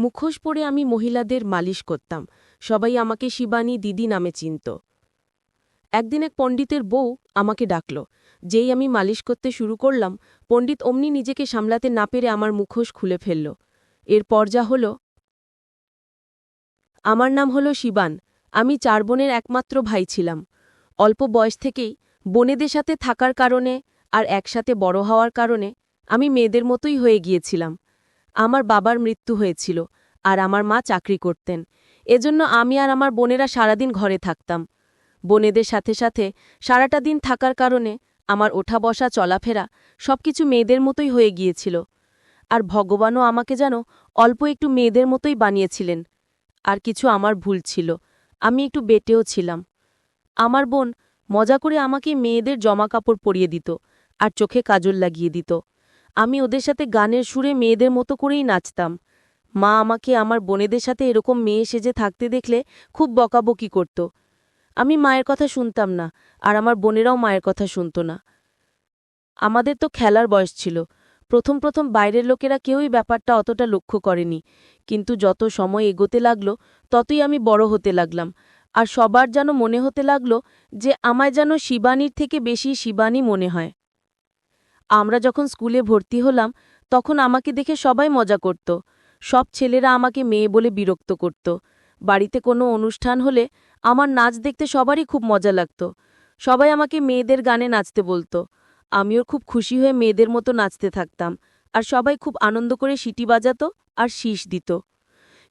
মুখোশ পরে আমি মহিলাদের মালিশ করতাম। সবাই আমাকে শিবানী দিদি নামে চিনত। একদিন এক পণ্ডিতের বউ আমাকে ডাকল। যেই আমি মালিশ করতে শুরু করলাম, পণ্ডিত অমনি নিজেকে সামলাতে না পেরে আমার মুখোশ খুলে ফেলল। এরপর যা হল। আমার নাম হল শিবান। আমি 4 বোনের একমাত্র ভাই ছিলাম। অল্প বয়স থেকেই বোনেদের সাথে থাকার কারণে আর একসাথে বড় হওয়ার কারণে আমি মেয়েদের মতোই হয়ে গিয়েছিলাম। আমার বাবার মৃত্যু হয়েছিল, আর আমার মা চাকরি করতেন। এজন্য আমি আর আমার বোনেরা সারাদিন ঘরে থাকতাম। বোনেদের সাথে সাথে সারাটা দিন থাকার কারণে আমার ওঠা বসা চলাফেরা সবকিছু মেয়েদের মতোই হয়ে গিয়েছিল। আর ভগবানও আমাকে যেন অল্প একটু মেয়েদের মতোই বানিয়েছিলেন। আর কিছু আমার ভুল ছিল, আমি একটু বেটেও ছিলাম। আমার বোন মজা করে আমাকে মেয়েদের জামাকাপড় পরিয়ে দিত আর চোখে কাজল লাগিয়ে দিত। আমি ওদের সাথে গানের সুরে মেয়েদের মতো করেই নাচতাম। মা আমাকে আমার বোনেদের সাথে এরকম মেয়ে সেজে থাকতে দেখলে খুব বকাবকি করত। আমি মায়ের কথা শুনতাম না, আর আমার বোনেরাও মায়ের কথা শুনত না। আমাদের তো খেলার বয়স ছিল। প্রথম প্রথম বাইরের লোকেরা কেউই ব্যাপারটা অতটা লক্ষ্য করেনি, কিন্তু যত সময় এগোতে লাগল ততই আমি বড় হতে লাগলাম। আর সবার যেন মনে হতে লাগল যে আমায় যেন শিবানীর থেকে বেশি শিবানী মনে হয়। আমরা যখন স্কুলে ভর্তি হলাম তখন আমাকে দেখে সবাই মজা করত। সব ছেলেরা আমাকে মেয়ে বলে বিরক্ত করত। বাড়িতে কোনো অনুষ্ঠান হলে আমার নাচ দেখতে সবারই খুব মজা লাগত। সবাই আমাকে মেয়েদের গানে নাচতে বলতো। আমিও খুব খুশি হয়ে মেয়েদের মতো নাচতে থাকতাম, আর সবাই খুব আনন্দ করে সিটি বাজাতো আর শীষ দিত।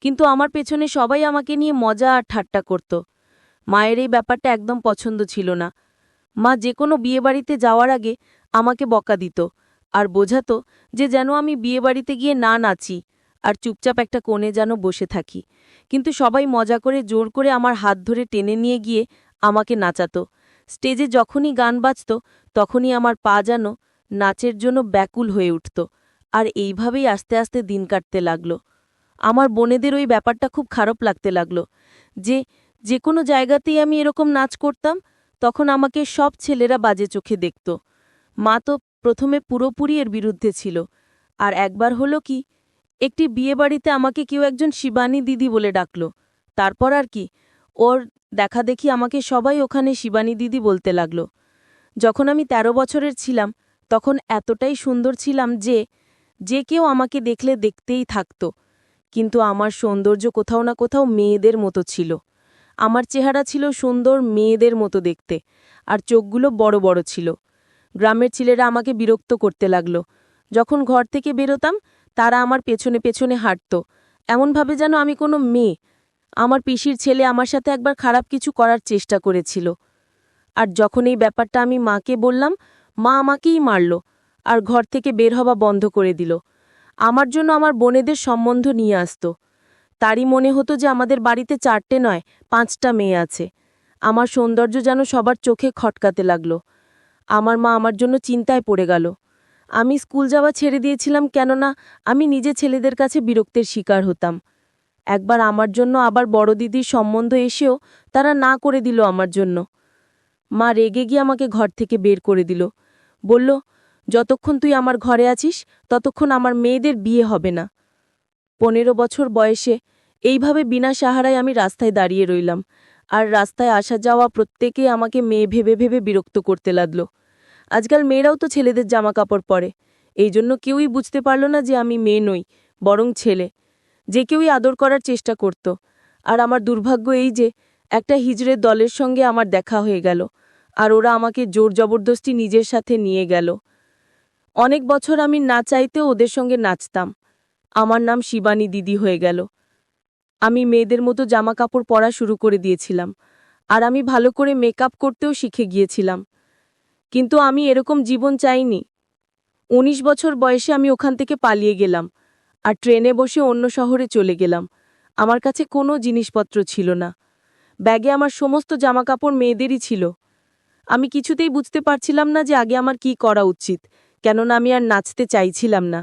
কিন্তু আমার পেছনে সবাই আমাকে নিয়ে মজা আর ঠাট্টা করত। মায়ের এই ব্যাপারটা একদম পছন্দ ছিল না। মা যে কোনো বিয়েবাড়িতে যাওয়ার আগে আমাকে বকা দিত আর বোঝাতো যে যেন আমি বিয়েবাড়িতে গিয়ে না নাচি আর চুপচাপ একটা কোণে যেন বসে থাকি। কিন্তু সবাই মজা করে জোর করে আমার হাত ধরে টেনে নিয়ে গিয়ে আমাকে নাচাতো। স্টেজে যখনই গান বাজত তখনই আমার পা যেন নাচের জন্য ব্যাকুল হয়ে উঠত। আর এইভাবেই আস্তে আস্তে দিন কাটতে লাগল। আমার বোনেদের ওই ব্যাপারটা খুব খারাপ লাগতে লাগল যে যে কোনো জায়গাতেই আমি এরকম নাচ করতাম তখন আমাকে সব ছেলেরা বাজে চোখে দেখত। মা তো প্রথমে পুরোপুরি এর বিরুদ্ধে ছিল। আর একবার হলো কি, একটি বিয়েবাড়িতে আমাকে কেউ একজন শিবানী দিদি বলে ডাকল। তারপর আর কি, ওর দেখাদেখি আমাকে সবাই ওখানে শিবানী দিদি বলতে লাগল। যখন আমি 13 বছরের ছিলাম তখন এতটাই সুন্দর ছিলাম যে যে কেউ আমাকে দেখলে দেখতেই থাকত। কিন্তু আমার সৌন্দর্য কোথাও না কোথাও মেয়েদের মতো ছিল। আমার চেহারা ছিল সুন্দর মেয়েদের মতো দেখতে, আর চোখগুলো বড় বড় ছিল। গ্রামের ছেলেরা আমাকে বিরক্ত করতে লাগল। যখন ঘর থেকে বেরোতাম তারা আমার পেছনে পেছনে হাঁটত, এমনভাবে যেন আমি কোনো মেয়ে। আমার পিসির ছেলে আমার সাথে একবার খারাপ কিছু করার চেষ্টা করেছিল। আর যখন এই ব্যাপারটা আমি মাকে বললাম, মা আমাকেই মারল আর ঘর থেকে বের হওয়া বন্ধ করে দিল। আমার জন্য আমার বোনেদের সম্বন্ধ নিয়ে আসত। তারই মনে হতো যে আমাদের বাড়িতে 4টে নয় 5টা মেয়ে আছে। আমার সৌন্দর্য যেন সবার চোখে খটকাতে লাগল। আমার মা আমার জন্য চিন্তায় পড়ে গেল। আমি স্কুল যাওয়া ছেড়ে দিয়েছিলাম, কেননা আমি নিজে ছেলেদের কাছে বিরক্তের শিকার হতাম। একবার আমার জন্য আবার বড় দিদির সম্বন্ধ এসেও তারা না করে দিল আমার জন্য। মা রেগে গিয়ে আমাকে ঘর থেকে বের করে দিল। বলল, যতক্ষণ তুই আমার ঘরে আছিস ততক্ষণ আমার মেয়েদের বিয়ে হবে না। 15 বছর বয়সে এইভাবে বিনা সাহারায় আমি রাস্তায় দাঁড়িয়ে রইলাম, আর রাস্তায় আসা যাওয়া প্রত্যেকে আমাকে মেয়ে ভেবে ভেবে বিরক্ত করতে লাগল। আজকাল মেয়েরাও তো ছেলেদের জামা কাপড় পরে, এই জন্য কেউই বুঝতে পারল না যে আমি মেয়ে নই, বরং ছেলে। যে কেউই আদর করার চেষ্টা করত। আর আমার দুর্ভাগ্য এই যে একটা হিজড়ের দলের সঙ্গে আমার দেখা হয়ে গেল, আর ওরা আমাকে জোর জবরদস্তি নিজের সাথে নিয়ে গেল। অনেক বছর আমি না চাইতেও ওদের সঙ্গে নাচতাম। আমার নাম শিবানী দিদি হয়ে গেল। আমি মেয়েদের মতো জামা কাপড় পরা শুরু করে দিয়েছিলাম, আর আমি ভালো করে মেকআপ করতেও শিখে গিয়েছিলাম। কিন্তু আমি এরকম জীবন চাইনি। 19 বছর বয়সে আমি ওখান থেকে পালিয়ে গেলাম, আর ট্রেনে বসে অন্য শহরে চলে গেলাম। আমার কাছে কোনো জিনিসপত্র ছিল না। ব্যাগে আমার সমস্ত জামাকাপড় মেয়েদেরই ছিল। আমি কিছুতেই বুঝতে পারছিলাম না যে আগে আমার কি করা উচিত, কেননা আমি আর নাচতে চাইছিলাম না।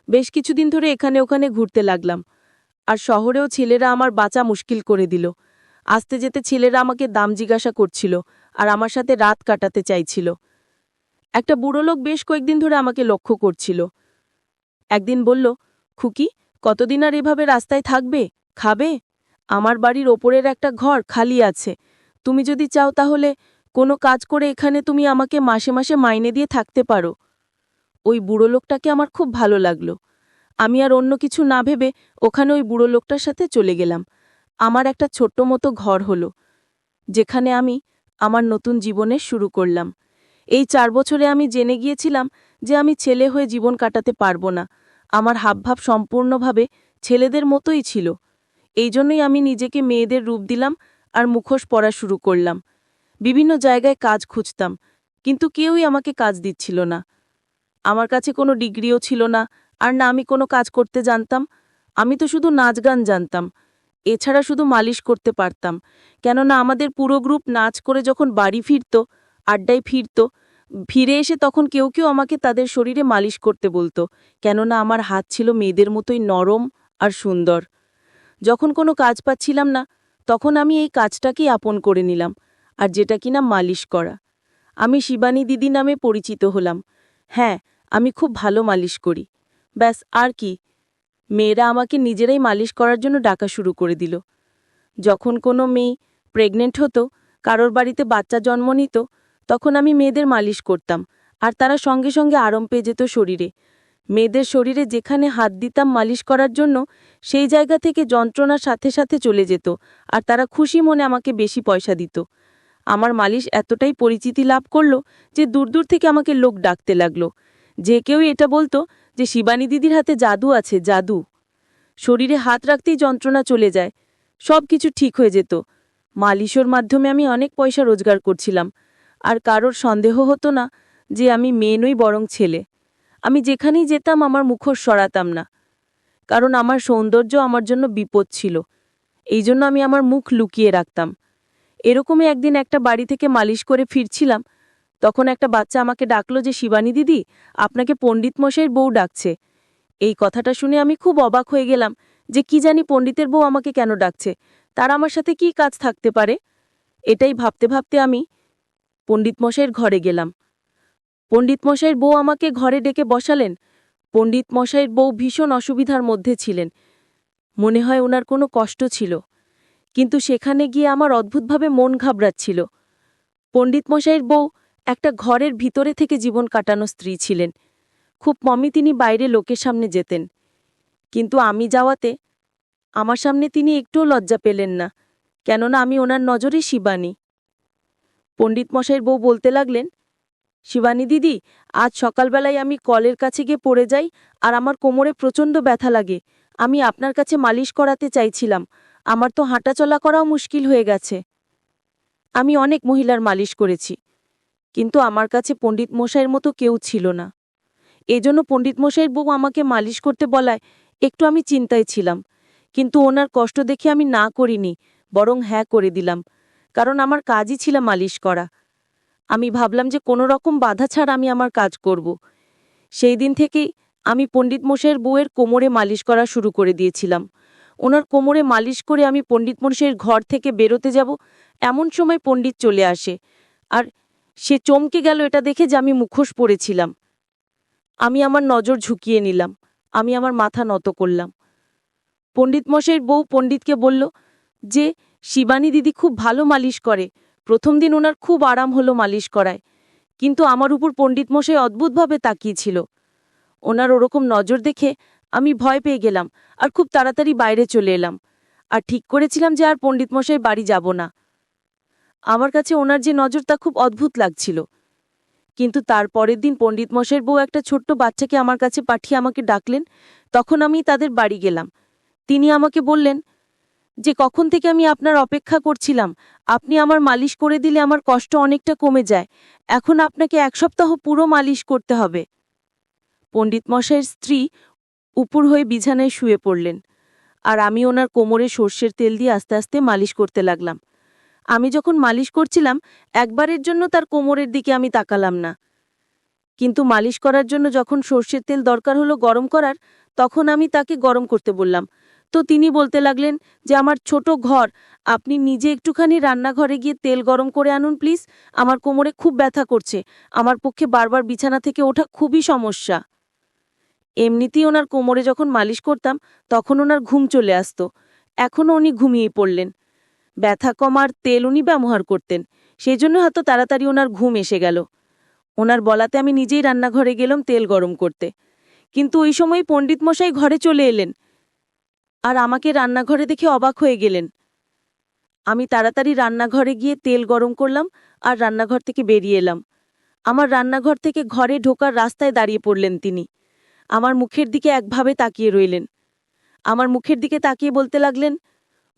বেশ কিছুদিন ধরে এখানে ওখানে ঘুরতে লাগলাম, আর শহরেও ছেলেরা আমার বাঁচা মুশকিল করে দিল। আসতে যেতে ছেলেরা আমাকে দাম জিজ্ঞাসা করছিল, আর আমার সাথে রাত কাটাতে চাইছিল। একটা বুড়ো লোক বেশ কয়েকদিন ধরে আমাকে লক্ষ্য করছিল। একদিন বলল, খুকি, কতদিন আর এভাবে রাস্তায় থাকবে? খাবে? আমার বাড়ির ওপরের একটা ঘর খালি আছে। তুমি যদি চাও তাহলে কোনো কাজ করে এখানে তুমি আমাকে মাসে মাসে মাইনে দিয়ে থাকতে পারো। ওই বুড়ো লোকটাকে আমার খুব ভালো লাগলো। আমি আর অন্য কিছু না ভেবে ওখানে ওই বুড়ো লোকটার সাথে চলে গেলাম। আমার একটা ছোট্ট মতো ঘর হলো, যেখানে আমি আমার নতুন জীবনের শুরু করলাম। এই 4 বছরে আমি জেনে গিয়েছিলাম যে আমি ছেলে হয়ে জীবন কাটাতে পারবো না। আমার হাবভাব সম্পূর্ণভাবে ছেলেদের মতোই ছিল। এই জন্যই আমি নিজেকে মেয়েদের রূপ দিলাম আর মুখোশ পরা শুরু করলাম। বিভিন্ন জায়গায় কাজ খুঁজতাম, কিন্তু কেউই আমাকে কাজ দিচ্ছিল না। আমার কাছে কোনো ডিগ্রিও ছিল না, আর না আমি কোনো কাজ করতে জানতাম। আমি তো শুধু নাচ গান জানতাম, এছাড়া শুধু মালিশ করতে পারতাম। কেননা আমাদের পুরো গ্রুপ নাচ করে যখন বাড়ি ফিরত, আড্ডায় ফিরে এসে তখন কেউ কেউ আমাকে তাদের শরীরে মালিশ করতে বলতো, কেননা আমার হাত ছিল মেয়েদের মতোই নরম আর সুন্দর। যখন কোনো কাজ পাচ্ছিলাম না, তখন আমি এই কাজটাকেই আপন করে নিলাম, আর যেটা কিনা মালিশ করা। আমি শিবানী দিদি নামে পরিচিত হলাম। হ্যাঁ, আমি খুব ভালো মালিশ করি। ব্যাস, আর কি। মেয়েরা আমাকে নিজেরাই মালিশ করার জন্য ডাকা শুরু করে দিল। যখন কোনো মেয়ে প্রেগনেন্ট হতো, কারোর বাড়িতে বাচ্চা জন্ম নিত, তখন আমি মেয়েদের মালিশ করতাম, আর তারা সঙ্গে সঙ্গে আরাম পেয়ে যেত শরীরে। মেয়েদের শরীরে যেখানে হাত দিতাম মালিশ করার জন্য, সেই জায়গা থেকে যন্ত্রণার সাথে সাথে চলে যেত, আর তারা খুশি মনে আমাকে বেশি পয়সা দিত। আমার মালিশ এতটাই পরিচিতি লাভ করল যে দূর দূর থেকে আমাকে লোক ডাকতে লাগলো। যে কেউই এটা বলতো যে শিবানী দিদির হাতে জাদু আছে, জাদু। শরীরে হাত রাখতেই যন্ত্রণা চলে যায়, সব কিছু ঠিক হয়ে যেত। মালিশের মাধ্যমে আমি অনেক পয়সা রোজগার করছিলাম, আর কারোর সন্দেহ হতো না যে আমি মেয়ে নই বরং ছেলে। আমি যেখানেই যেতাম আমার মুখোশ সরাতাম না, কারণ আমার সৌন্দর্য আমার জন্য বিপদ ছিল। এই জন্য আমি আমার মুখ লুকিয়ে রাখতাম। এরকমই একদিন একটা বাড়ি থেকে মালিশ করে ফিরছিলাম, তখন একটা বাচ্চা আমাকে ডাকলো যে শিবানী দিদি, আপনাকে পণ্ডিত মশাইয়ের বউ ডাকছে। এই কথাটা শুনে আমি খুব অবাক হয়ে গেলাম যে কি জানি পণ্ডিতের বউ আমাকে কেন ডাকছে, তার আমার সাথে কি কাজ থাকতে পারে। এটাই ভাবতে ভাবতে আমি পণ্ডিত মশাইয়ের ঘরে গেলাম। পণ্ডিত মশাইয়ের বউ আমাকে ঘরে ডেকে বসালেন। পণ্ডিত মশাইয়ের বউ ভীষণ অসুবিধার মধ্যে ছিলেন। মনে হয় ওনার কোনো কষ্ট ছিল, কিন্তু সেখানে গিয়ে আমার অদ্ভুতভাবে মন ঘাবড়াচ্ছিল। পণ্ডিত মশাইয়ের বউ একটা ঘরের ভিতরে থেকে জীবন কাটানো স্ত্রী ছিলেন। খুব কমই তিনি বাইরে লোকের সামনে যেতেন, কিন্তু আমি যাওয়াতে আমার সামনে তিনি একটুও লজ্জা পেলেন না, কেননা আমি ওনার নজরে শিবানী। পণ্ডিত মশাইয়ের বউ বলতে লাগলেন, শিবানী দিদি, আজ সকালবেলায় আমি কলের কাছে গিয়ে পড়ে যাই, আর আমার কোমরে প্রচণ্ড ব্যথা লাগে। আমি আপনার কাছে মালিশ করাতে চাইছিলাম, আমার তো হাঁটাচলা করাও মুশকিল হয়ে গেছে। আমি অনেক মহিলার মালিশ করেছি, কিন্তু আমার কাছে পণ্ডিত মশাইয়ের মতো কেউ ছিল না। এজন্য পণ্ডিত মশাইয়ের বউ আমাকে মালিশ করতে বলায় একটু আমি চিন্তায় ছিলাম, কিন্তু ওনার কষ্ট দেখে আমি না করিনি, বরং হ্যাঁ করে দিলাম, কারণ আমার কাজই ছিল মালিশ করা। আমি ভাবলাম যে কোনো রকম বাধা ছাড়া আমি আমার কাজ করব। সেই দিন থেকেই আমি পণ্ডিত মশাইয়ের বউয়ের কোমরে মালিশ করা শুরু করে দিয়েছিলাম। ওনার কোমরে মালিশ করে আমি পণ্ডিত মশাইয়ের ঘর থেকে বেরোতে যাব, এমন সময় পণ্ডিত চলে আসে, আর সে চমকে গেল এটা দেখে যে আমি মুখোশ পরেছিলাম। আমি আমার নজর ঝুঁকিয়ে নিলাম, আমি আমার মাথা নত করলাম। পণ্ডিত মশাইয়ের বউ পণ্ডিতকে বলল যে শিবানী দিদি খুব ভালো মালিশ করে। প্রথম দিন ওনার খুব আরাম হলো মালিশ করায়, কিন্তু আমার উপর পণ্ডিত মশাই অদ্ভুতভাবে তাকিয়েছিল। ওনার ওরকম নজর দেখে আমি ভয় পেয়ে গেলাম, আর খুব তাড়াতাড়ি বাইরে চলে এলাম, আর ঠিক করেছিলাম যে আর পণ্ডিত মশাই বাড়ি যাব না। আমার কাছে ওনার যে নজর তা খুব অদ্ভুত লাগছিল। কিন্তু তার পরের দিন পণ্ডিত মশাইয়ের বউ একটা ছোট্ট বাচ্চাকে আমার কাছে পাঠিয়ে আমাকে ডাকলেন। তখন আমি তাদের বাড়ি গেলাম। তিনি আমাকে বললেন যে কখন থেকে আমি আপনার অপেক্ষা করছিলাম, আপনি আমার মালিশ করে দিলে আমার কষ্ট অনেকটা কমে যায়। এখন আপনাকে 1 সপ্তাহ পুরো মালিশ করতে হবে। পণ্ডিত মশাইয়ের স্ত্রী উপর হয়ে বিছানায় শুয়ে পড়লেন, আর আমি ওনার কোমরে সর্ষের তেল দিয়ে আস্তে আস্তে মালিশ করতে লাগলাম। আমি যখন মালিশ করছিলাম, একবারের জন্য তার কোমরের দিকে আমি তাকালাম না, কিন্তু মালিশ করার জন্য যখন সর্ষের তেল দরকার হলো গরম করার, তখন আমি তাকে গরম করতে বললাম। তো তিনি বলতে লাগলেন যে আমার ছোট ঘর, আপনি নিজে একটুখানি রান্নাঘরে গিয়ে তেল গরম করে আনুন প্লিজ, আমার কোমরে খুব ব্যথা করছে, আমার পক্ষে বারবার বিছানা থেকে ওঠা খুবই সমস্যা। এমনিতেই ওনার কোমরে যখন মালিশ করতাম তখন ওনার ঘুম চলে আসতো। এখনও উনি ঘুমিয়েই পড়লেন। ব্যথা কমার তেল উনি ব্যবহার করতেন, সেই জন্য হয়তো তাড়াতাড়ি ওনার ঘুম এসে গেল। ওনার বলাতে আমি নিজেই রান্নাঘরে গেলাম তেল গরম করতে। কিন্তু ওই সময় পণ্ডিত মশাই ঘরে চলে এলেন আর আমাকে রান্নাঘরে দেখে অবাক হয়ে গেলেন। আমি তাড়াতাড়ি রান্নাঘরে গিয়ে তেল গরম করলাম আর রান্নাঘর থেকে বেরিয়ে এলাম। আমার রান্নাঘর থেকে ঘরে ঢোকার রাস্তায় দাঁড়িয়ে পড়লেন তিনি। আমার মুখের দিকে একভাবে তাকিয়ে রইলেন। আমার মুখের দিকে তাকিয়ে বলতে লাগলেন,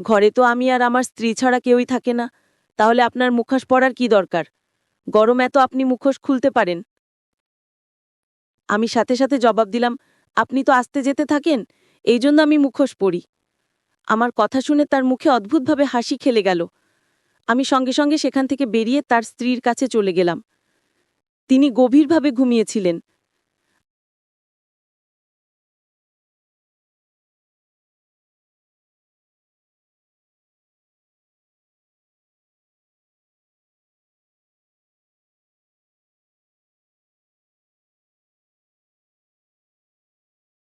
ঘরে তো আমি আর আমার স্ত্রী ছাড়া কেউই থাকে না, তাহলে আপনার মুখোশ পরার কি দরকার? গরম এত আপনি মুখোশ খুলতে পারেন। আমি সাথে সাথে জবাব দিলাম, আপনি তো আসতে যেতে থাকেন, এই জন্য আমি মুখোশ পরি। আমার কথা শুনে তার মুখে অদ্ভুতভাবে হাসি খেলে গেল। আমি সঙ্গে সঙ্গে সেখান থেকে বেরিয়ে তার স্ত্রীর কাছে চলে গেলাম। তিনি গভীরভাবে ঘুমিয়েছিলেন।